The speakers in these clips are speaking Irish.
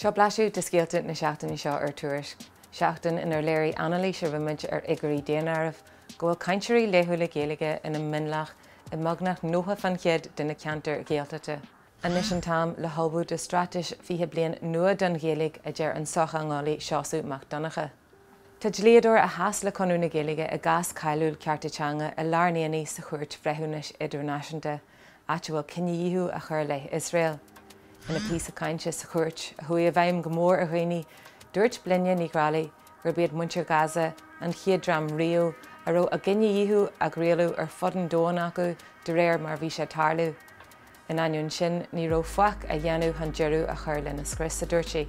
Seo blaiseadh de scéalta na seachtain seo ar Tuairisc. Seachtain inar léirí analíse bhimiid ar igerí déanamh, go bhfuil cainteoirí léthúla géalaige ina minleach I magnach nóha fan chéad duna ceantar géaltaite. Anis an tam le halbú de stratis fihe blian nua don géalaigh a deir an socha ngálaí seosú macdonacha. Tá dléadúir a heas le conú na géalaige a gas cailúil ceartatanga a lárnaíonaí sa chuirt freithúnas idirnáisiúnta, áte bhfuil cinníú a chur le Israel. Ina písa cainte sa chuirt, a hui a bhaim go mór a ghaoine, dúirt blinne ní grálaí, gur bead muintir Gaza an chiadram Rio, a ro againn ag réalú ar fodan dóin acu de réir mar bhí sé tarlú. In anion sin ní ro faic a dhéanú han dearú a chur le na scris sa dúirtí.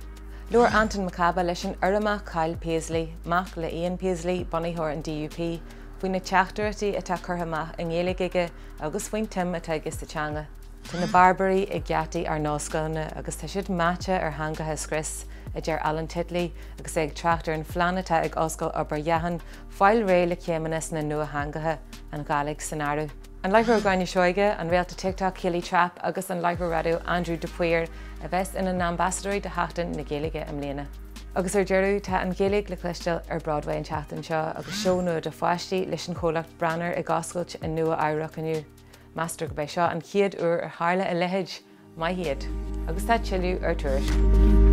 Luair Anton Macaba leis an uramach Chaill Paisley, mach le Ian Paisley bonithóir an DUP, faoin na teachtartaí atá curtha in Gaeilge agus faoin Tim atá agus sa teanga. Tá na Barbary ag gheataí ar nóscoilne agus tá siad máte ar hangathe scris a deir Alan Titley agus ag treachtar an phleanata ag oscail Oberjahan fáil ré le céimenas na nua hangathe an Gaelic scenario. An leithreoir Gáine Seoige, an réalta TikTok Killy Trap agus an leithreoir radio Andrew Tuairisc a bheits in an ambassadóí de Seachtain na Gaeilge am léana. Agus ar dearú tá an Gaeilge le clistil ar Broadway an Seachtain seo agus seó nua de fáistí leis an chomhlacht Branner ag oscailt in nua áireach aniu. Master go bheith seo an chiad uair ar tharla a leithéid, mai hiad, agus tá chaill ar Tuairisc.